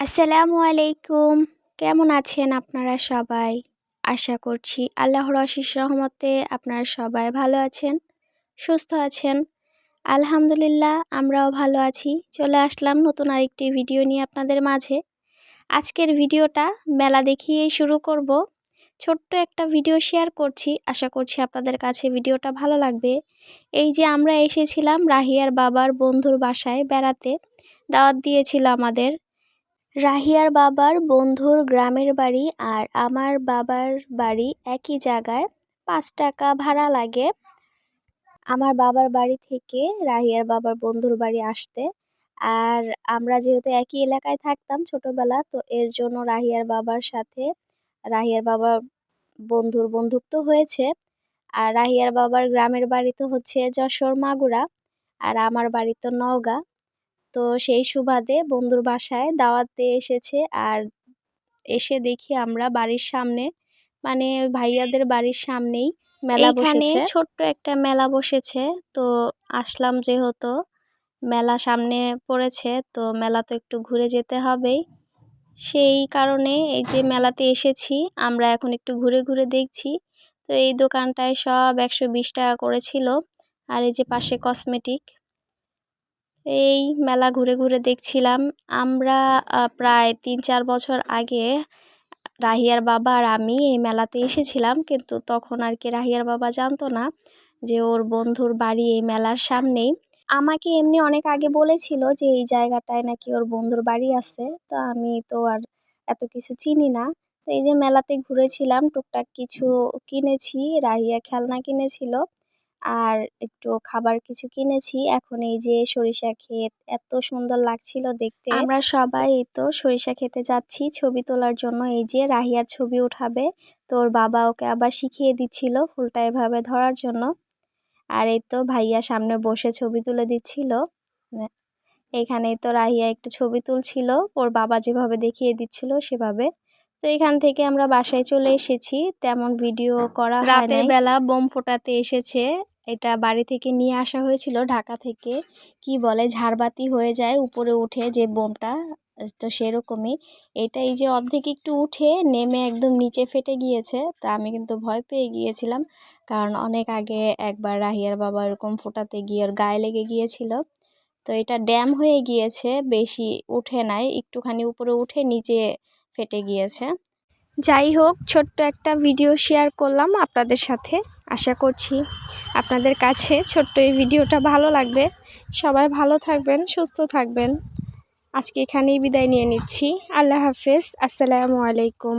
আসসালামু আলাইকুম। কেমন আছেন আপনারা সবাই? আশা করছি আল্লাহর অশেষ রহমতে আপনারা সবাই ভালো আছেন, সুস্থ আছেন। আলহামদুলিল্লাহ আমরাও ভালো আছি। চলে আসলাম নতুন আরেকটি ভিডিও নিয়ে আপনাদের মাঝে। আজকের ভিডিওটা মেলা দেখিয়েই শুরু করব। ছোট্ট একটা ভিডিও শেয়ার করছি, আশা করছি আপনাদের কাছে ভিডিওটা ভালো লাগবে। এই যে আমরা এসেছিলাম রাহিয়ার বাবার বন্ধুর বাসায় বেড়াতে, দাওয়াত দিয়েছিল আমাদের। রাহিয়ার বাবার বন্ধুর গ্রামের বাড়ি আর আমার বাবার বাড়ি একই জায়গায়, 5 টাকা ভাড়া লাগে আমার বাবার বাড়ি থেকে রাহিয়ার বাবার বন্ধুর বাড়ি আসতে। আর আমরা যেহেতু একই এলাকায় থাকতাম ছোটবেলা, তো এর জন্য রাহিয়ার বাবার সাথে রাহিয়ার বাবার বন্ধুর বন্ধুত্ব হয়েছে। আর রাহিয়ার বাবার গ্রামের বাড়ি তো হচ্ছে যশোর মাগুরা, আর আমার বাড়ি তো নওগাঁ। তো সেই সুবাদে বন্ধুর বাসায় দাওয়াতে এসেছে। আর এসে দেখি আমরা বাড়ির সামনে, মানে ভাইয়াদের বাড়ির সামনেই মেলা বসেছে, ছোট্ট একটা মেলা বসেছে। তো আসলাম, যেহেতু মেলা সামনে পড়েছে তো মেলা তো একটু ঘুরে যেতে হবেই, সেই কারণে এই যে মেলাতে এসেছি। আমরা এখন একটু ঘুরে ঘুরে দেখছি। তো এই দোকানটায় সব 120 টাকা করেছিল। আর এই যে পাশে কসমেটিক, এই মেলা ঘুরে ঘুরে দেখছিলাম। আমরা প্রায় 3-4 বছর আগে রাহিয়ার বাবা আর আমি এই মেলাতে এসেছিলাম, কিন্তু তখন আর কি রাহিয়ার বাবা জানতো না যে ওর বন্ধুর বাড়ি এই মেলার সামনেই। আমাকে এমনি অনেক আগে বলেছিল যে এই জায়গাটায় নাকি ওর বন্ধুর বাড়ি আছে, তো আমি তো আর এত কিছু চিনি না। তো এই যে মেলাতে ঘুরেছিলাম, টুকটাক কিছু কিনেছি, রাহিয়া খেলনা কিনেছিল আর একটু খাবার কিছু কিনেছি। এখন এই যে সরিষা ক্ষেত, এত সুন্দর লাগছিল দেখতে। আমরা সবাই এই তো সরিষা খেতে যাচ্ছি ছবি তোলার জন্য। এই যে রাহিয়ার ছবি উঠাবে, তোর বাবা ওকে আবার শিখিয়ে দিচ্ছিল ফুলটা এভাবে ধরার জন্য। আর এই তো ভাইয়া সামনে বসে ছবি তুলে দিচ্ছিল। এখানে তো রাহিয়া একটু ছবি তুলছিল, ওর বাবা যেভাবে দেখিয়ে দিচ্ছিল সেভাবে। তো এখান থেকে আমরা বাসায় চলে এসেছি, তেমন ভিডিও করা হয় নাই। রাতের বেলা বোম ফোটাতে এসেছে, এটা বাড়ি থেকে নিয়ে আসা হয়েছিল ঢাকা থেকে। কি বলে ঝাড়বাতি হয়ে যায় উপরে উঠে যে বোমটা, তো সেরকমই এটা। এই যে অর্ধেক একটু উঠে নেমে একদম নিচে ফেটে গিয়েছে। তা আমি কিন্তু ভয় পেয়ে গিয়েছিলাম, কারণ অনেক আগে একবার রাহিয়ার বাবা এরকম ফোটাতে গিয়ে ওর গায়ে লেগে গিয়েছিল। তো এটা ড্যাম হয়ে গিয়েছে, বেশি উঠে নাই, একটুখানি উপরে উঠে নিচে ফেটে গিয়েছে। যাই হোক, ছোট্ট একটা ভিডিও শেয়ার করলাম আপনাদের সাথে। আশা করছি আপনাদের কাছে ছোট্ট এই ভিডিওটা ভালো লাগবে। সবাই ভালো থাকবেন, সুস্থ থাকবেন। আজকে এখানেই বিদায় নিয়ে নিচ্ছি। আল্লাহ হাফেজ, আসসালামু আলাইকুম।